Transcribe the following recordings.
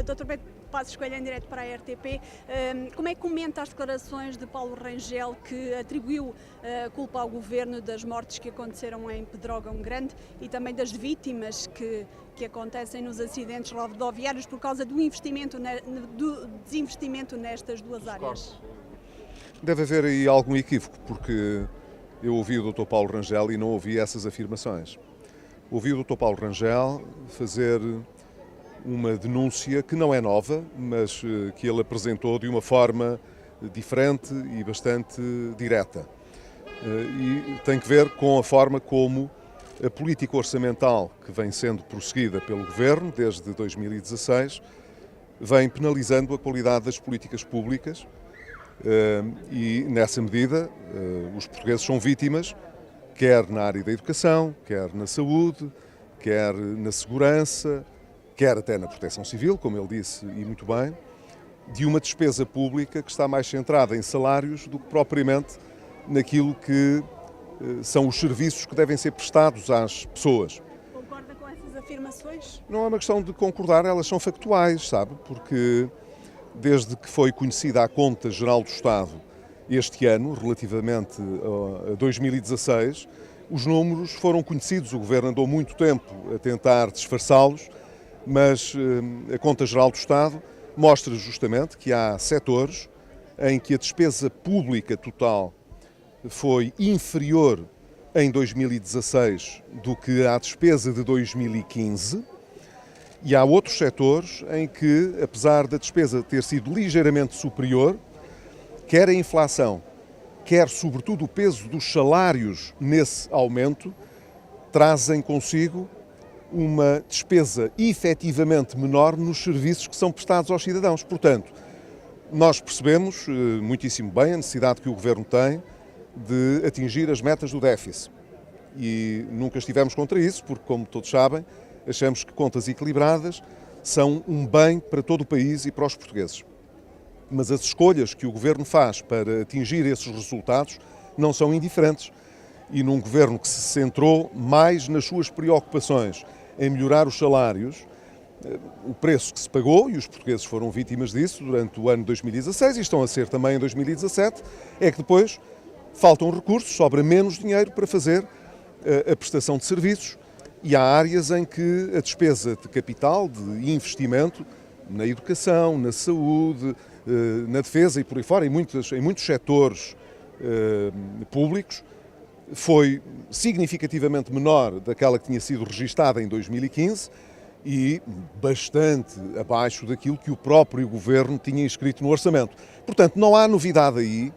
Dr. Pedro Passos Coelho, em direto para a RTP. Como é que comenta as declarações de Paulo Rangel, que atribuiu culpa ao governo das mortes que aconteceram em Pedrógão Grande e também das vítimas que acontecem nos acidentes rodoviários por causa do desinvestimento nestas duas áreas? Deve haver aí algum equívoco, porque eu ouvi o Dr. Paulo Rangel e não ouvi essas afirmações. Ouvi o Dr. Paulo Rangel fazer uma denúncia que não é nova, mas que ele apresentou de uma forma diferente e bastante direta. E tem que ver com a forma como a política orçamental que vem sendo prosseguida pelo Governo desde 2016 vem penalizando a qualidade das políticas públicas e, nessa medida, os portugueses são vítimas, quer na área da educação, quer na saúde, quer na segurança, quer até na proteção civil, como ele disse e muito bem, de uma despesa pública que está mais centrada em salários do que propriamente naquilo que são os serviços que devem ser prestados às pessoas. Concorda com essas afirmações? Não é uma questão de concordar, elas são factuais, sabe? Porque desde que foi conhecida a Conta Geral do Estado este ano, relativamente a 2016, os números foram conhecidos, o Governo andou muito tempo a tentar disfarçá-los, mas a Conta Geral do Estado mostra justamente que há setores em que a despesa pública total foi inferior em 2016 do que a despesa de 2015, e há outros setores em que, apesar da despesa ter sido ligeiramente superior, quer a inflação, quer sobretudo o peso dos salários nesse aumento, trazem consigo uma despesa efetivamente menor nos serviços que são prestados aos cidadãos. Portanto, nós percebemos muitíssimo bem a necessidade que o Governo tem de atingir as metas do déficit. E nunca estivemos contra isso, porque, como todos sabem, achamos que contas equilibradas são um bem para todo o país e para os portugueses. Mas as escolhas que o Governo faz para atingir esses resultados não são indiferentes. E num Governo que se centrou mais nas suas preocupações em melhorar os salários, o preço que se pagou, e os portugueses foram vítimas disso durante o ano de 2016 e estão a ser também em 2017, é que depois faltam recursos, sobra menos dinheiro para fazer a prestação de serviços, e há áreas em que a despesa de capital, de investimento, na educação, na saúde, na defesa e por aí fora, em muitos setores públicos, foi significativamente menor daquela que tinha sido registada em 2015 e bastante abaixo daquilo que o próprio Governo tinha inscrito no orçamento. Portanto, não há novidade aí.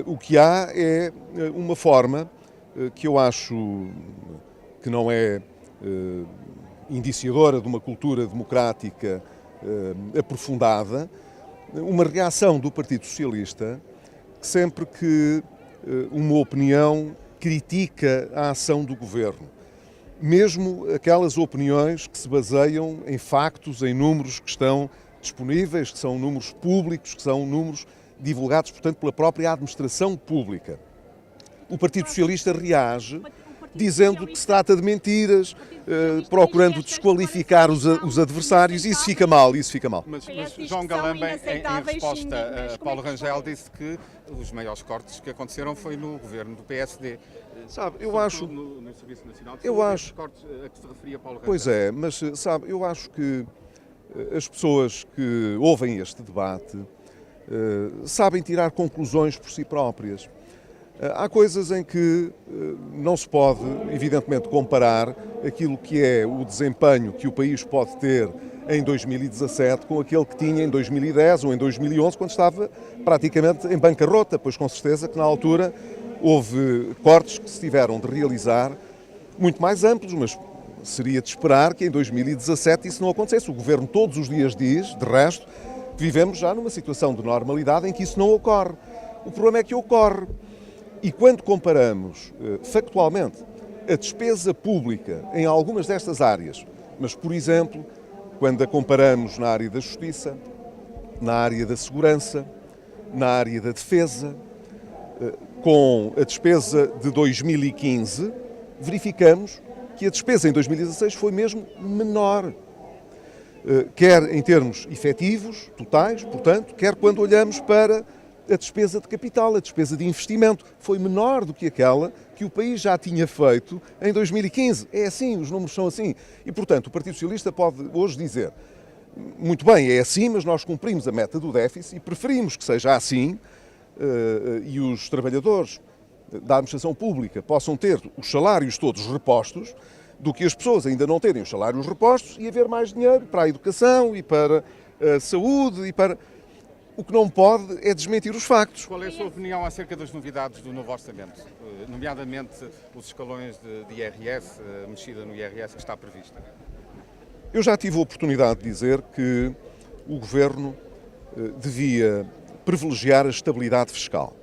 O que há é uma forma que eu acho que não é indiciadora de uma cultura democrática aprofundada, uma reação do Partido Socialista que sempre que uma opinião critica a ação do Governo, mesmo aquelas opiniões que se baseiam em factos, em números que estão disponíveis, que são números públicos, que são números divulgados, portanto, pela própria administração pública. O Partido Socialista reage dizendo que se trata de mentiras, procurando desqualificar os adversários, e isso fica mal, Mas João Galamba, em resposta a Paulo Rangel, disse que os maiores cortes que aconteceram foi no governo do PSD. Sabe, eu acho... No Serviço Nacional de eu Saúde, acho... cortes a que se referia Paulo Rangel. Pois é, mas sabe, eu acho que as pessoas que ouvem este debate sabem tirar conclusões por si próprias. Há coisas em que não se pode, evidentemente, comparar aquilo que é o desempenho que o país pode ter em 2017 com aquele que tinha em 2010 ou em 2011, quando estava praticamente em bancarrota, pois com certeza que na altura houve cortes que se tiveram de realizar muito mais amplos, mas seria de esperar que em 2017 isso não acontecesse. O Governo todos os dias diz, de resto, que vivemos já numa situação de normalidade em que isso não ocorre. O problema é que ocorre. E quando comparamos factualmente a despesa pública em algumas destas áreas, mas, por exemplo, quando a comparamos na área da justiça, na área da segurança, na área da defesa, com a despesa de 2015, verificamos que a despesa em 2016 foi mesmo menor. quer em termos efetivos, totais, portanto, quer quando olhamos para a despesa de capital, a despesa de investimento. Foi menor do que aquela que o país já tinha feito em 2015. É assim, os números são assim. E, portanto, o Partido Socialista pode hoje dizer, muito bem, é assim, mas nós cumprimos a meta do déficit e preferimos que seja assim e os trabalhadores da administração pública possam ter os salários todos repostos, do que as pessoas ainda não terem os salários repostos e haver mais dinheiro para a educação e para a saúde e para... O que não pode é desmentir os factos. Qual é a sua opinião acerca das novidades do novo orçamento, nomeadamente os escalões de IRS, a mexida no IRS que está prevista? Eu já tive a oportunidade de dizer que o Governo devia privilegiar a estabilidade fiscal,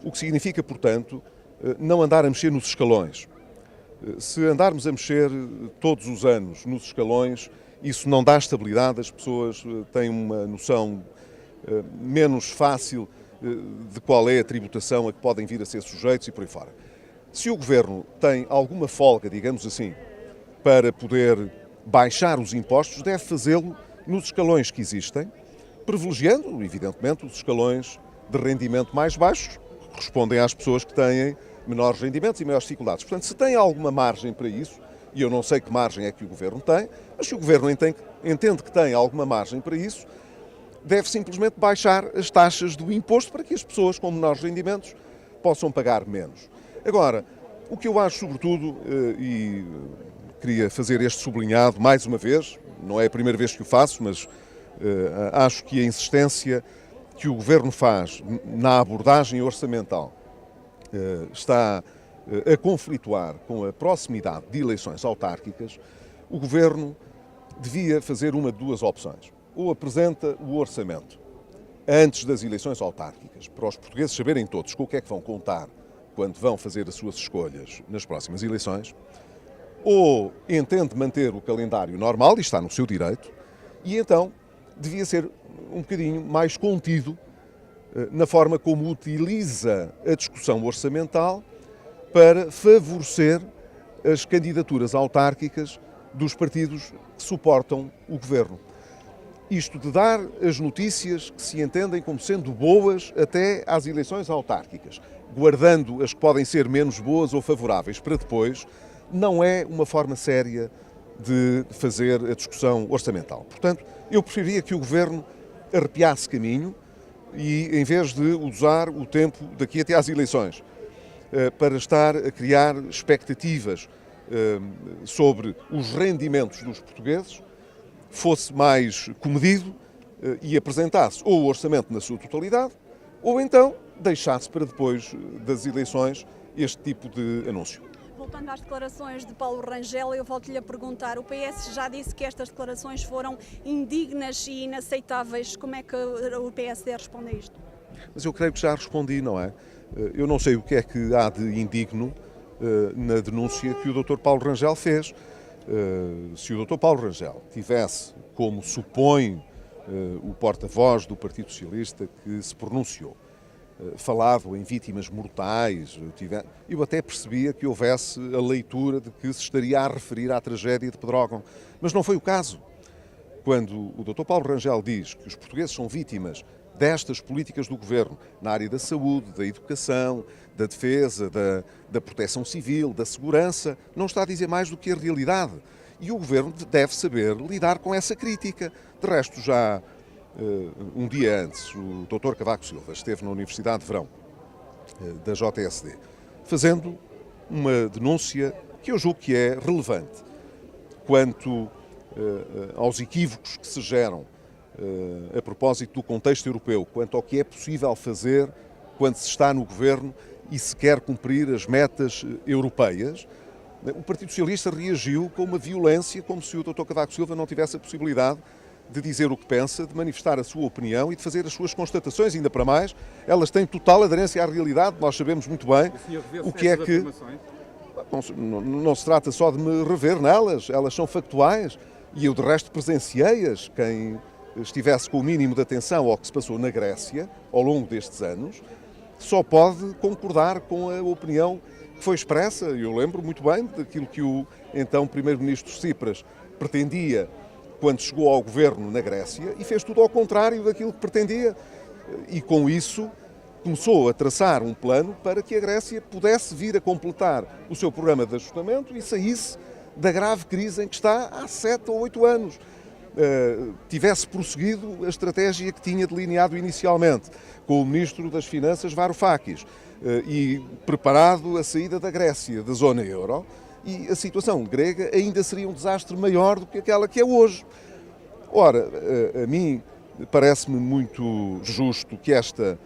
o que significa, portanto, não andar a mexer nos escalões. Se andarmos a mexer todos os anos nos escalões, isso não dá estabilidade, as pessoas têm uma noção menos fácil de qual é a tributação a que podem vir a ser sujeitos e por aí fora. Se o Governo tem alguma folga, digamos assim, para poder baixar os impostos, deve fazê-lo nos escalões que existem, privilegiando, evidentemente, os escalões de rendimento mais baixos, que correspondem às pessoas que têm menores rendimentos e maiores dificuldades. Portanto, se tem alguma margem para isso, e eu não sei que margem é que o Governo tem, mas se o Governo entende que tem alguma margem para isso, deve simplesmente baixar as taxas do imposto para que as pessoas com menores rendimentos possam pagar menos. Agora, o que eu acho sobretudo, e queria fazer este sublinhado mais uma vez, não é a primeira vez que o faço, mas acho que a insistência que o Governo faz na abordagem orçamental está a conflituar com a proximidade de eleições autárquicas. O Governo devia fazer uma de duas opções. Ou apresenta o orçamento antes das eleições autárquicas, para os portugueses saberem todos com o que é que vão contar quando vão fazer as suas escolhas nas próximas eleições, ou entende manter o calendário normal, e está no seu direito, e então devia ser um bocadinho mais contido na forma como utiliza a discussão orçamental para favorecer as candidaturas autárquicas dos partidos que suportam o Governo. Isto de dar as notícias que se entendem como sendo boas até às eleições autárquicas, guardando as que podem ser menos boas ou favoráveis para depois, não é uma forma séria de fazer a discussão orçamental. Portanto, eu preferiria que o Governo arrepiasse caminho e, em vez de usar o tempo daqui até às eleições para estar a criar expectativas sobre os rendimentos dos portugueses, fosse mais comedido e apresentasse ou o orçamento na sua totalidade, ou então deixasse para depois das eleições este tipo de anúncio. Voltando às declarações de Paulo Rangel, eu volto-lhe a perguntar, o PS já disse que estas declarações foram indignas e inaceitáveis, como é que o PSD responde a isto? Mas eu creio que já respondi, não é? Eu não sei o que é que há de indigno na denúncia que o Dr. Paulo Rangel fez. Se o Dr. Paulo Rangel tivesse, como supõe o porta-voz do Partido Socialista que se pronunciou, falado em vítimas mortais, eu até percebia que houvesse a leitura de que se estaria a referir à tragédia de Pedrógão. Mas não foi o caso. Quando o Dr. Paulo Rangel diz que os portugueses são vítimas destas políticas do Governo na área da saúde, da educação, da defesa, da proteção civil, da segurança, não está a dizer mais do que a realidade. E o Governo deve saber lidar com essa crítica. De resto, já um dia antes, o Dr. Cavaco Silva esteve na Universidade de Verão da JSD, fazendo uma denúncia que eu julgo que é relevante quanto aos equívocos que se geram a propósito do contexto europeu, quanto ao que é possível fazer quando se está no Governo e se quer cumprir as metas europeias. O Partido Socialista reagiu com uma violência, como se o Dr. Cavaco Silva não tivesse a possibilidade de dizer o que pensa, de manifestar a sua opinião e de fazer as suas constatações, ainda para mais. Elas têm total aderência à realidade, nós sabemos muito bem o que é que... Não se trata só de me rever nelas, elas são factuais e eu de resto presenciei-as. Quem estivesse com o mínimo de atenção ao que se passou na Grécia ao longo destes anos, só pode concordar com a opinião que foi expressa. Eu lembro muito bem daquilo que o então Primeiro-Ministro Tsipras pretendia quando chegou ao governo na Grécia e fez tudo ao contrário daquilo que pretendia. E com isso começou a traçar um plano para que a Grécia pudesse vir a completar o seu programa de ajustamento e saísse da grave crise em que está há 7 ou 8 anos. Tivesse prosseguido a estratégia que tinha delineado inicialmente, com o Ministro das Finanças Varoufakis, e preparado a saída da Grécia da zona euro, e a situação grega ainda seria um desastre maior do que aquela que é hoje. Ora, a mim parece-me muito justo que esta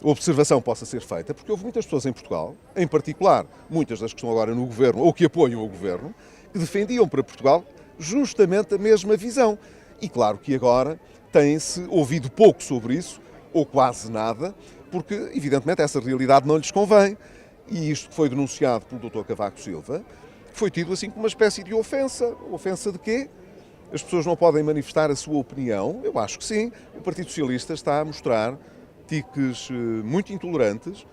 observação possa ser feita, porque houve muitas pessoas em Portugal, em particular muitas das que estão agora no governo ou que apoiam o governo, que defendiam para Portugal justamente a mesma visão. E claro que agora tem-se ouvido pouco sobre isso, ou quase nada, porque evidentemente essa realidade não lhes convém. E isto que foi denunciado pelo Dr. Cavaco Silva foi tido assim como uma espécie de ofensa. Ofensa de quê? As pessoas não podem manifestar a sua opinião? Eu acho que sim. O Partido Socialista está a mostrar tiques muito intolerantes,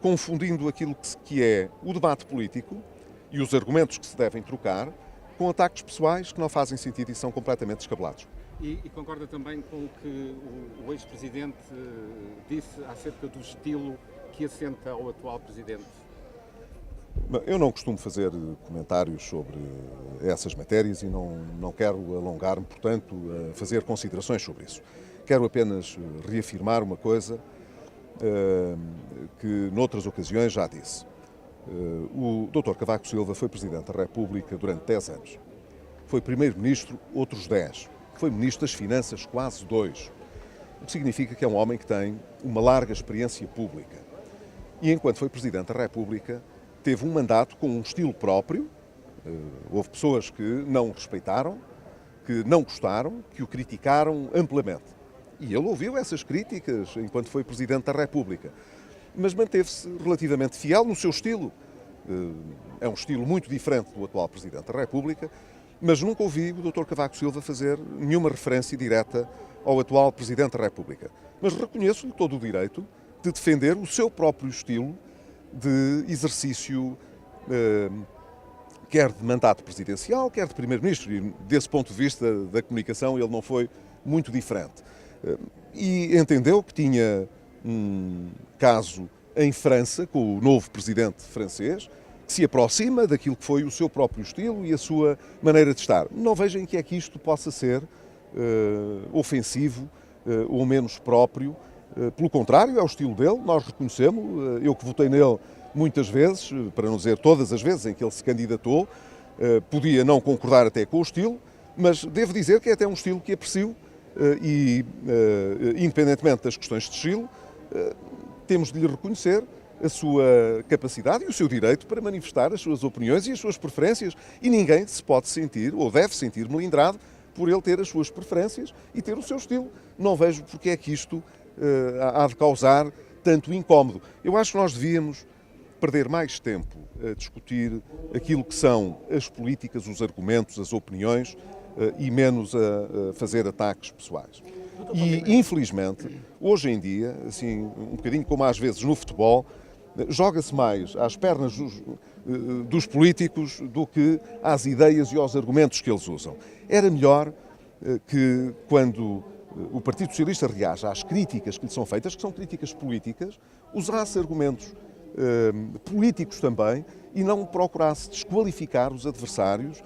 confundindo aquilo que é o debate político e os argumentos que se devem trocar com ataques pessoais que não fazem sentido e são completamente descabelados. E concorda também com o que o ex-presidente disse acerca do estilo que assenta ao atual presidente? Eu não costumo fazer comentários sobre essas matérias e não quero alongar-me, portanto, a fazer considerações sobre isso. Quero apenas reafirmar uma coisa que noutras ocasiões já disse. O Dr. Cavaco Silva foi Presidente da República durante 10 anos. Foi Primeiro-Ministro outros 10. Foi Ministro das Finanças quase 2. O que significa que é um homem que tem uma larga experiência pública. E enquanto foi Presidente da República, teve um mandato com um estilo próprio. Houve pessoas que não o respeitaram, que não gostaram, que o criticaram amplamente. E ele ouviu essas críticas enquanto foi Presidente da República. Mas manteve-se relativamente fiel no seu estilo. É um estilo muito diferente do atual Presidente da República, mas nunca ouvi o Dr. Cavaco Silva fazer nenhuma referência direta ao atual Presidente da República. Mas reconheço-lhe todo o direito de defender o seu próprio estilo de exercício, quer de mandato presidencial, quer de Primeiro-Ministro. E desse ponto de vista da comunicação ele não foi muito diferente. E entendeu que tinha um caso em França, com o novo presidente francês, que se aproxima daquilo que foi o seu próprio estilo e a sua maneira de estar. Não vejo em que é que isto possa ser ofensivo ou menos próprio. Pelo contrário, é o estilo dele, nós reconhecemos. Eu que votei nele muitas vezes, para não dizer todas as vezes em que ele se candidatou, podia não concordar até com o estilo, mas devo dizer que é até um estilo que aprecio e, independentemente das questões de estilo, temos de lhe reconhecer a sua capacidade e o seu direito para manifestar as suas opiniões e as suas preferências. E ninguém se pode sentir, ou deve sentir, melindrado por ele ter as suas preferências e ter o seu estilo. Não vejo porque é que isto há de causar tanto incómodo. Eu acho que nós devíamos perder mais tempo a discutir aquilo que são as políticas, os argumentos, as opiniões e menos a fazer ataques pessoais. E, infelizmente, hoje em dia, assim, um bocadinho como às vezes no futebol, joga-se mais às pernas dos políticos do que às ideias e aos argumentos que eles usam. Era melhor que, quando o Partido Socialista reage às críticas que lhe são feitas, que são críticas políticas, usasse argumentos políticos também e não procurasse desqualificar os adversários,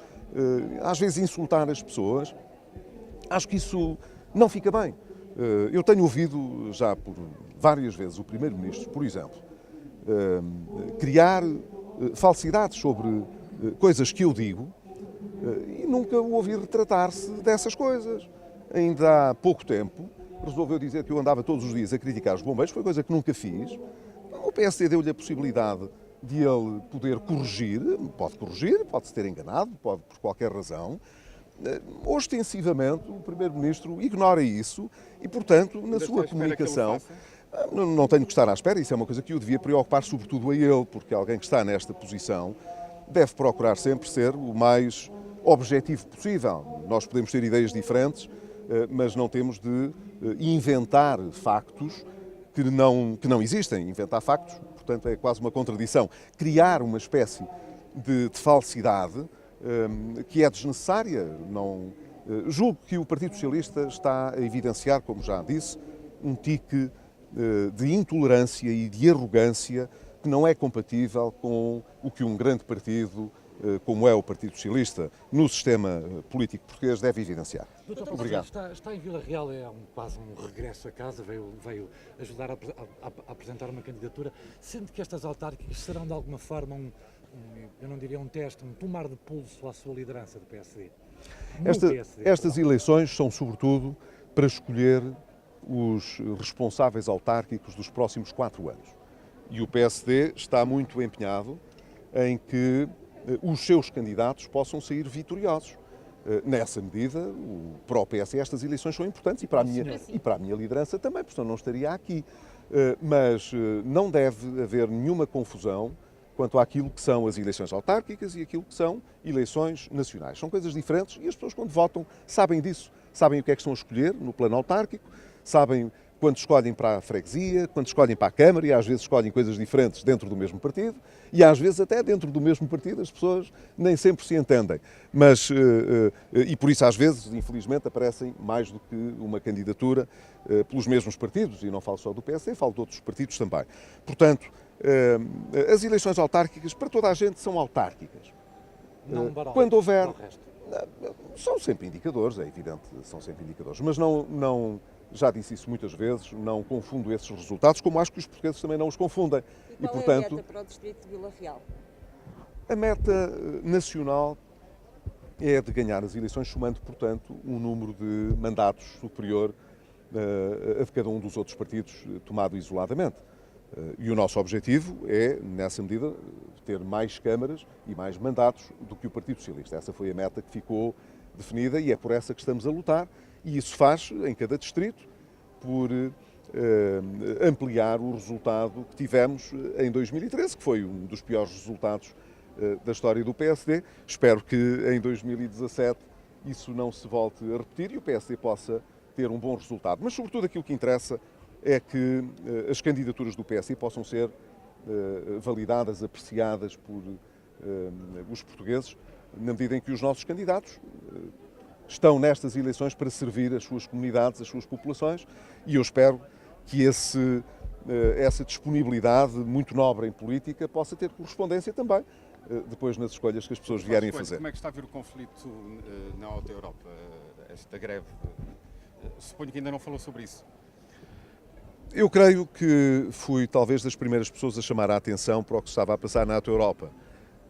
às vezes insultar as pessoas. Acho que isso não fica bem. Eu tenho ouvido já por várias vezes o Primeiro-Ministro, por exemplo, criar falsidades sobre coisas que eu digo e nunca o ouvi retratar-se dessas coisas. Ainda há pouco tempo resolveu dizer que eu andava todos os dias a criticar os bombeiros, foi coisa que nunca fiz. O PSD deu-lhe a possibilidade de ele poder corrigir, pode-se ter enganado, pode por qualquer razão. Ostensivamente, o Primeiro-Ministro ignora isso e, portanto, na sua comunicação, não tenho que estar à espera, isso é uma coisa que o devia preocupar sobretudo a ele, porque alguém que está nesta posição deve procurar sempre ser o mais objetivo possível. Nós podemos ter ideias diferentes, mas não temos de inventar factos que não existem. Inventar factos, portanto, é quase uma contradição. Criar uma espécie de falsidade que é desnecessária. Julgo que o Partido Socialista está a evidenciar, como já disse, um tique de intolerância e de arrogância que não é compatível com o que um grande partido, como é o Partido Socialista, no sistema político português, deve evidenciar. Obrigado. Está em Vila Real, é quase um regresso a casa, veio ajudar a apresentar uma candidatura. Sente que estas autárquicas serão de alguma forma eu não diria um teste, um tomar de pulso à sua liderança do PSD? Estas eleições são sobretudo para escolher os responsáveis autárquicos dos próximos 4 anos. E o PSD está muito empenhado em que os seus candidatos possam sair vitoriosos. Nessa medida, para o PSD estas eleições são importantes e para a minha liderança também, porque senão não estaria aqui. Mas não deve haver nenhuma confusão quanto àquilo que são as eleições autárquicas e aquilo que são eleições nacionais. São coisas diferentes e as pessoas, quando votam, sabem disso. Sabem o que é que estão a escolher no plano autárquico, sabem quando escolhem para a freguesia, quando escolhem para a Câmara, e às vezes escolhem coisas diferentes dentro do mesmo partido, e às vezes até dentro do mesmo partido as pessoas nem sempre se entendem. Mas, e por isso às vezes, infelizmente, aparecem mais do que uma candidatura pelos mesmos partidos, e não falo só do PSD, falo de outros partidos também. Portanto, as eleições autárquicas, para toda a gente, são autárquicas. Quando houver... São sempre indicadores, é evidente, são sempre indicadores, mas não, já disse isso muitas vezes, não confundo esses resultados, como acho que os portugueses também não os confundem. E qual é a meta para o Distrito de Vila Real? A meta nacional é de ganhar as eleições, somando, portanto, um número de mandatos superior a de cada um dos outros partidos, tomado isoladamente. E o nosso objetivo é, nessa medida, ter mais câmaras e mais mandatos do que o Partido Socialista. Essa foi a meta que ficou definida e é por essa que estamos a lutar. E isso faz, em cada distrito, por ampliar o resultado que tivemos em 2013, que foi um dos piores resultados da história do PSD. Espero que em 2017 isso não se volte a repetir e o PSD possa ter um bom resultado. Mas, sobretudo, aquilo que interessa é que as candidaturas do PSD possam ser validadas, apreciadas por os portugueses, na medida em que os nossos candidatos estão nestas eleições para servir as suas comunidades, as suas populações, e eu espero que essa disponibilidade muito nobre em política possa ter correspondência também depois nas escolhas que as pessoas vierem a fazer. Como é que está a vir o conflito na Alta Europa, esta greve? Suponho que ainda não falou sobre isso. Eu creio que fui talvez das primeiras pessoas a chamar a atenção para o que estava a passar na Alta Europa.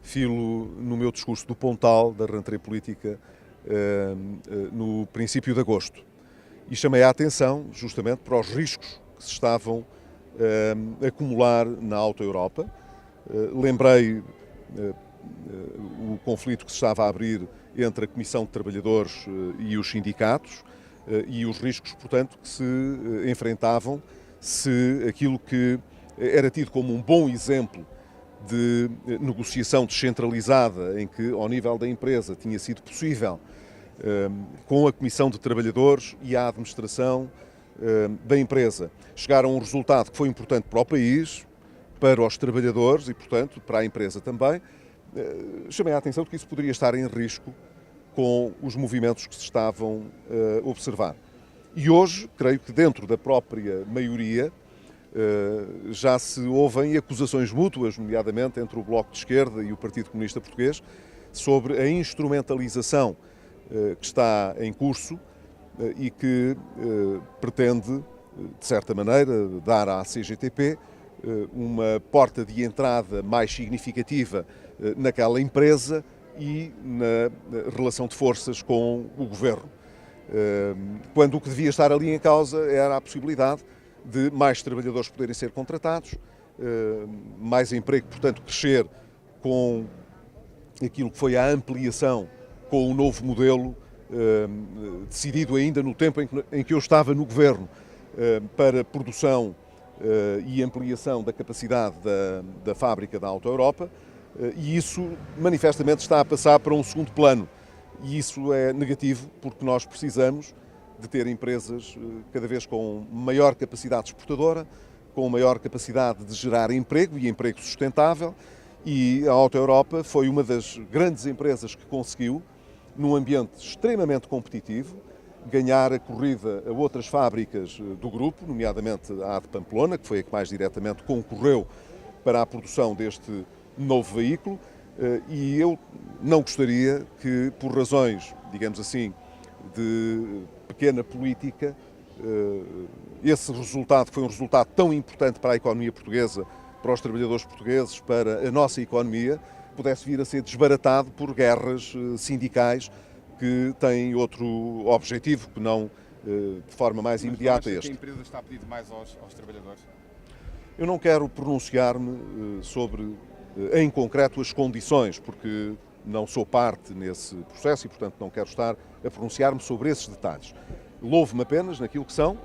Filo no meu discurso do Pontal, da rentrée política, no princípio de agosto. E chamei a atenção justamente para os riscos que se estavam a acumular na Alta Europa. Lembrei o conflito que se estava a abrir entre a Comissão de Trabalhadores e os sindicatos e os riscos, portanto, que se enfrentavam se aquilo que era tido como um bom exemplo de negociação descentralizada, em que, ao nível da empresa, tinha sido possível, com a Comissão de Trabalhadores e a administração da empresa, chegar a um resultado que foi importante para o país, para os trabalhadores e, portanto, para a empresa também. Chamei a atenção de que isso poderia estar em risco com os movimentos que se estavam a observar. E hoje, creio que dentro da própria maioria, já se ouvem acusações mútuas, nomeadamente entre o Bloco de Esquerda e o Partido Comunista Português, sobre a instrumentalização que está em curso e que pretende, de certa maneira, dar à CGTP uma porta de entrada mais significativa naquela empresa e na relação de forças com o Governo. Quando o que devia estar ali em causa era a possibilidade de mais trabalhadores poderem ser contratados, mais emprego, portanto, crescer com aquilo que foi a ampliação, com o novo modelo decidido ainda no tempo em que eu estava no Governo, para produção e ampliação da capacidade da fábrica da Alta Europa, e isso manifestamente está a passar para um segundo plano. E isso é negativo porque nós precisamos de ter empresas cada vez com maior capacidade exportadora, com maior capacidade de gerar emprego e emprego sustentável, e a Alta Europa foi uma das grandes empresas que conseguiu, num ambiente extremamente competitivo, ganhar a corrida a outras fábricas do grupo, nomeadamente a de Pamplona, que foi a que mais diretamente concorreu para a produção deste novo veículo, e eu não gostaria que, por razões, digamos assim, de pequena política, esse resultado, que foi um resultado tão importante para a economia portuguesa, para os trabalhadores portugueses, para a nossa economia, pudesse vir a ser desbaratado por guerras sindicais que têm outro objetivo, que não de forma mais imediata este. A empresa está a pedir mais aos trabalhadores? Eu não quero pronunciar-me sobre, em concreto, as condições, porque não sou parte nesse processo e, portanto, não quero estar a pronunciar-me sobre esses detalhes. Louvo-me apenas naquilo que são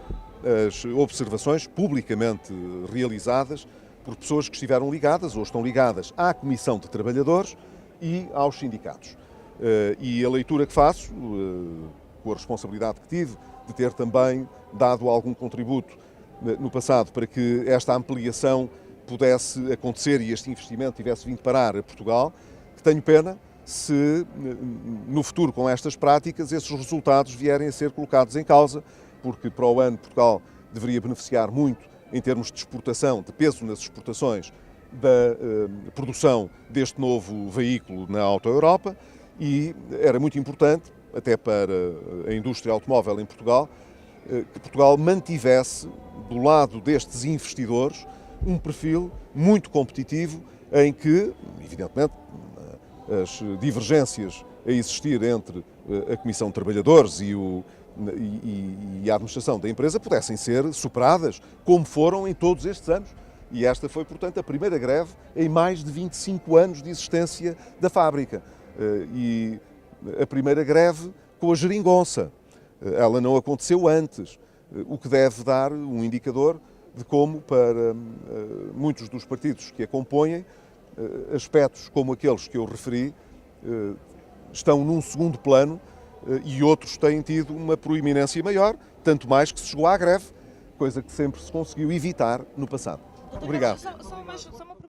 as observações publicamente realizadas por pessoas que estiveram ligadas ou estão ligadas à Comissão de Trabalhadores e aos sindicatos. E a leitura que faço, com a responsabilidade que tive de ter também dado algum contributo no passado para que esta ampliação pudesse acontecer e este investimento tivesse vindo parar a Portugal, que tenho pena se no futuro com estas práticas esses resultados vierem a ser colocados em causa, porque para o ano Portugal deveria beneficiar muito em termos de exportação, de peso nas exportações da produção deste novo veículo na Auto Europa, e era muito importante, até para a indústria automóvel em Portugal, que Portugal mantivesse do lado destes investidores um perfil muito competitivo em que, evidentemente, as divergências a existir entre a Comissão de Trabalhadores e a administração da empresa pudessem ser superadas, como foram em todos estes anos. E esta foi, portanto, a primeira greve em mais de 25 anos de existência da fábrica. E a primeira greve com a geringonça. Ela não aconteceu antes, o que deve dar um indicador de como, para muitos dos partidos que a compõem, aspectos como aqueles que eu referi estão num segundo plano e outros têm tido uma proeminência maior, tanto mais que se chegou à greve, coisa que sempre se conseguiu evitar no passado. Obrigado.